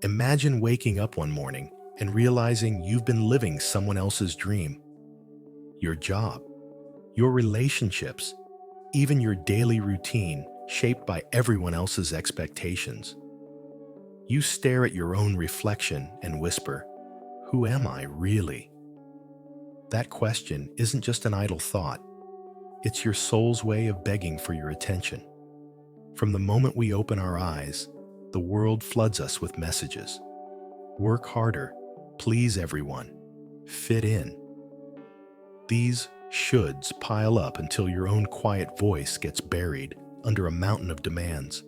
Imagine waking up one morning and realizing you've been living someone else's dream. Your job, your relationships, even your daily routine shaped by everyone else's expectations. You stare at your own reflection and whisper, "Who am I really?" That question isn't just an idle thought. It's your soul's way of begging for your attention. From the moment we open our eyes, the world floods us with messages. Work harder, please everyone, fit in. These shoulds pile up until your own quiet voice gets buried under a mountain of demands.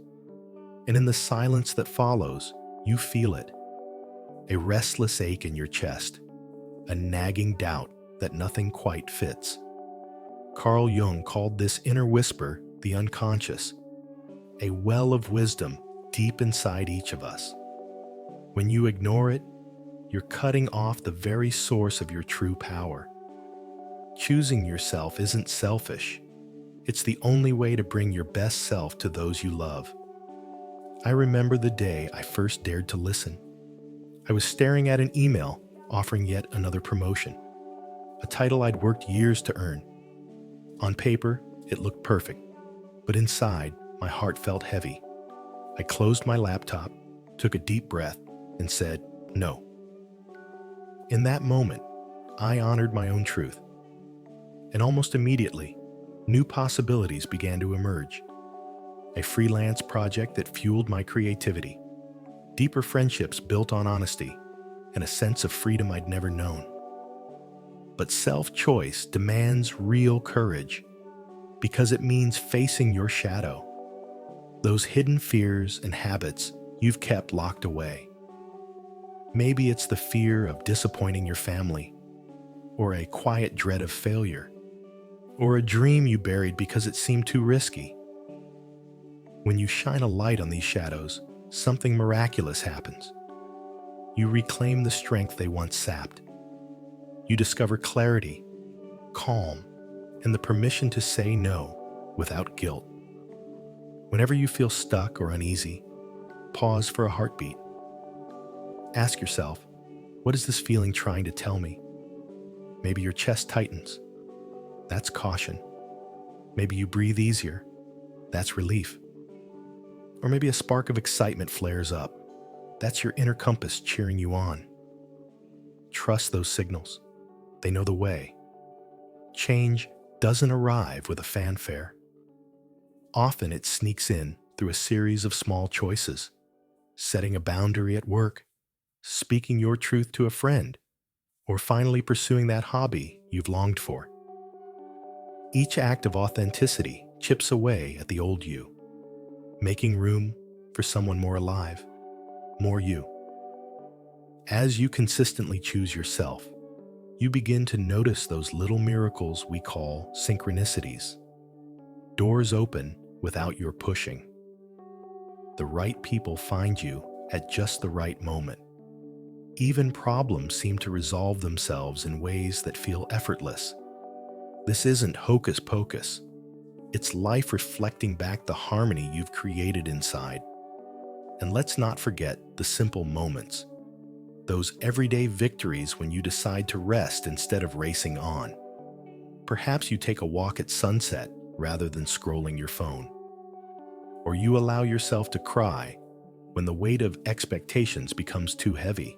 And in the silence that follows, you feel it. A restless ache in your chest, a nagging doubt that nothing quite fits. Carl Jung called this inner whisper the unconscious, a well of wisdom deep inside each of us. When you ignore it, you're cutting off the very source of your true power. Choosing yourself isn't selfish. It's the only way to bring your best self to those you love. I remember the day I first dared to listen. I was staring at an email offering yet another promotion, a title I'd worked years to earn. On paper, it looked perfect, but inside, my heart felt heavy. I closed my laptop, took a deep breath, and said, "No." In that moment, I honored my own truth. And almost immediately, new possibilities began to emerge. A freelance project that fueled my creativity, deeper friendships built on honesty, and a sense of freedom I'd never known. But self-choice demands real courage, because it means facing your shadow, those hidden fears and habits you've kept locked away. Maybe it's the fear of disappointing your family, or a quiet dread of failure, or a dream you buried because it seemed too risky. When you shine a light on these shadows, something miraculous happens. You reclaim the strength they once sapped. You discover clarity, calm, and the permission to say no without guilt. Whenever you feel stuck or uneasy, pause for a heartbeat. Ask yourself, what is this feeling trying to tell me? Maybe your chest tightens. That's caution. Maybe you breathe easier. That's relief. Or maybe a spark of excitement flares up. That's your inner compass cheering you on. Trust those signals. They know the way. Change doesn't arrive with a fanfare. Often it sneaks in through a series of small choices. Setting a boundary at work, speaking your truth to a friend, or finally pursuing that hobby you've longed for. Each act of authenticity chips away at the old you, making room for someone more alive, more you. As you consistently choose yourself, you begin to notice those little miracles we call synchronicities. Doors open without your pushing. The right people find you at just the right moment. Even problems seem to resolve themselves in ways that feel effortless. This isn't hocus pocus. It's life reflecting back the harmony you've created inside. And let's not forget the simple moments. Those everyday victories when you decide to rest instead of racing on. Perhaps you take a walk at sunset rather than scrolling your phone. Or you allow yourself to cry when the weight of expectations becomes too heavy.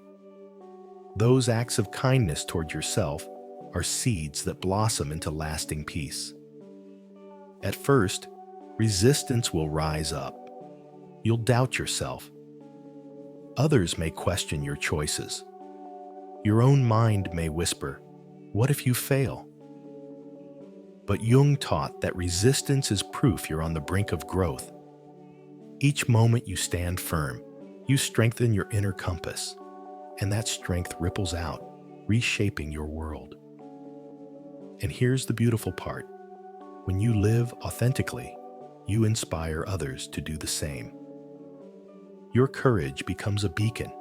Those acts of kindness toward yourself are seeds that blossom into lasting peace. At first, resistance will rise up. You'll doubt yourself. Others may question your choices. Your own mind may whisper, "What if you fail?" But Jung taught that resistance is proof you're on the brink of growth. Each moment you stand firm, you strengthen your inner compass, and that strength ripples out, reshaping your world. And here's the beautiful part. When you live authentically, you inspire others to do the same. Your courage becomes a beacon,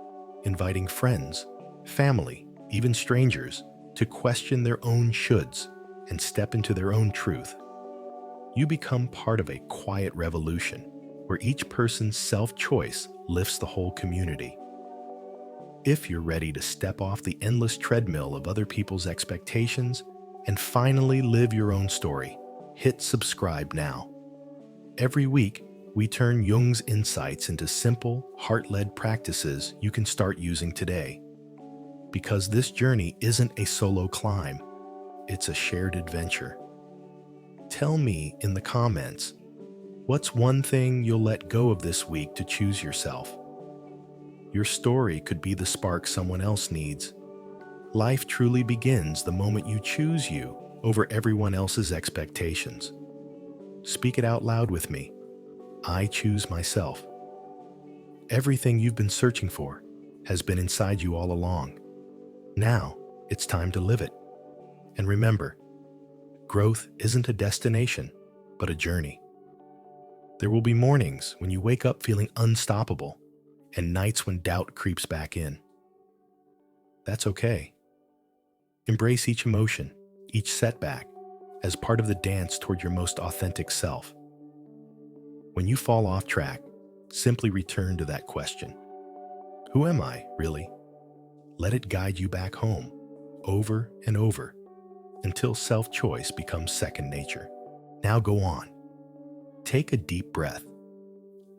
inviting friends, family, even strangers, to question their own shoulds and step into their own truth. You become part of a quiet revolution where each person's self-choice lifts the whole community. If you're ready to step off the endless treadmill of other people's expectations and finally live your own story, hit subscribe now. Every week, we turn Jung's insights into simple, heart-led practices you can start using today. Because this journey isn't a solo climb, it's a shared adventure. Tell me in the comments, what's one thing you'll let go of this week to choose yourself? Your story could be the spark someone else needs. Life truly begins the moment you choose you over everyone else's expectations. Speak it out loud with me. I choose myself. Everything you've been searching for has been inside you all along. Now, it's time to live it. And remember, growth isn't a destination, but a journey. There will be mornings when you wake up feeling unstoppable, and nights when doubt creeps back in. That's okay. Embrace each emotion, each setback, as part of the dance toward your most authentic self. When you fall off track, simply return to that question. Who am I, really? Let it guide you back home, over and over, until self-choice becomes second nature. Now go on. Take a deep breath.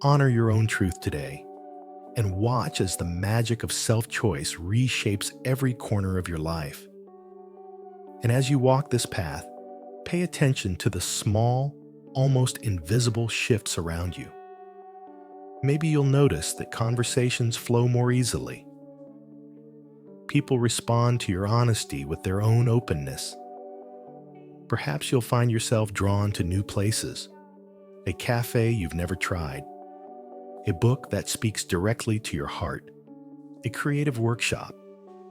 Honor your own truth today, and watch as the magic of self-choice reshapes every corner of your life. And as you walk this path, pay attention to the small, almost invisible shifts around you. Maybe you'll notice that conversations flow more easily. People respond to your honesty with their own openness. Perhaps you'll find yourself drawn to new places, a cafe you've never tried, a book that speaks directly to your heart, a creative workshop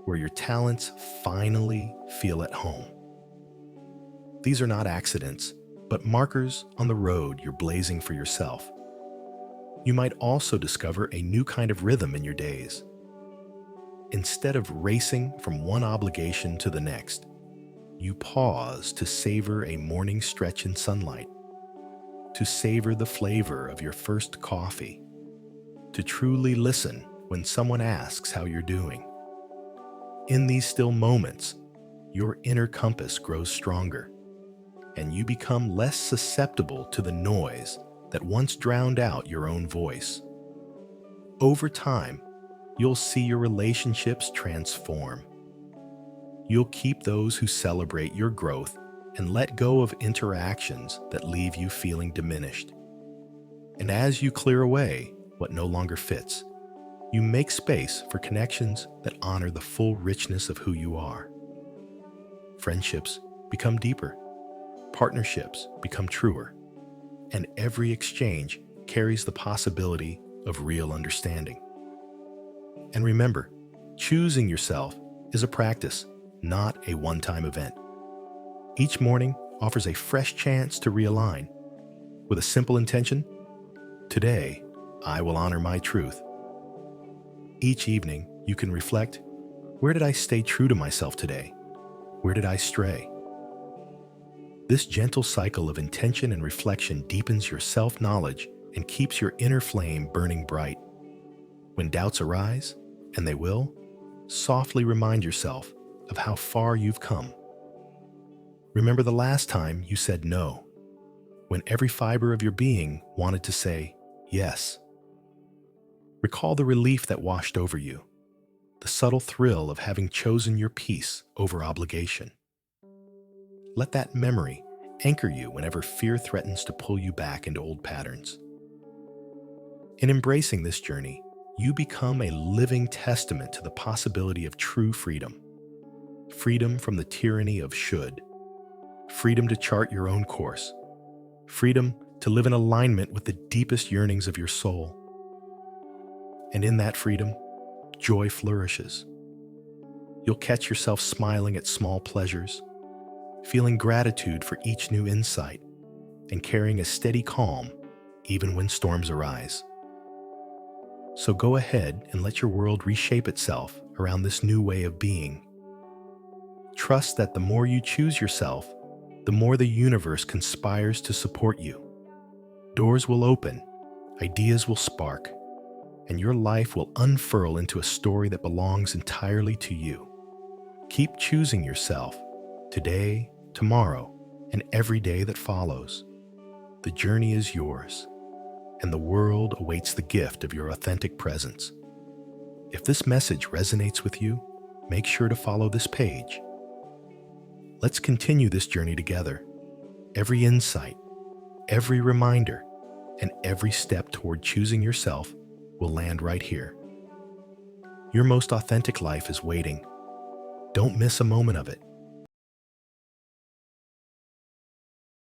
where your talents finally feel at home. These are not accidents, but markers on the road you're blazing for yourself. You might also discover a new kind of rhythm in your days. Instead of racing from one obligation to the next, you pause to savor a morning stretch in sunlight, to savor the flavor of your first coffee, to truly listen when someone asks how you're doing. In these still moments, your inner compass grows stronger, and you become less susceptible to the noise that once drowned out your own voice. Over time, you'll see your relationships transform. You'll keep those who celebrate your growth and let go of interactions that leave you feeling diminished. And as you clear away what no longer fits, you make space for connections that honor the full richness of who you are. Friendships become deeper, partnerships become truer, and every exchange carries the possibility of real understanding. And remember, choosing yourself is a practice, not a one-time event. Each morning offers a fresh chance to realign with a simple intention. Today, I will honor my truth. Each evening, you can reflect, where did I stay true to myself today? Where did I stray? This gentle cycle of intention and reflection deepens your self-knowledge and keeps your inner flame burning bright. When doubts arise, and they will, softly remind yourself of how far you've come. Remember the last time you said no, when every fiber of your being wanted to say yes. Recall the relief that washed over you, the subtle thrill of having chosen your peace over obligation. Let that memory anchor you whenever fear threatens to pull you back into old patterns. In embracing this journey, you become a living testament to the possibility of true freedom. Freedom from the tyranny of should. Freedom to chart your own course. Freedom to live in alignment with the deepest yearnings of your soul. And in that freedom, joy flourishes. You'll catch yourself smiling at small pleasures, feeling gratitude for each new insight, and carrying a steady calm even when storms arise. So go ahead and let your world reshape itself around this new way of being. Trust that the more you choose yourself, the more the universe conspires to support you. Doors will open, ideas will spark, and your life will unfurl into a story that belongs entirely to you. Keep choosing yourself today, tomorrow, and every day that follows. The journey is yours, and the world awaits the gift of your authentic presence. If this message resonates with you, make sure to follow this page. Let's continue this journey together. Every insight, every reminder, and every step toward choosing yourself will land right here. Your most authentic life is waiting. Don't miss a moment of it.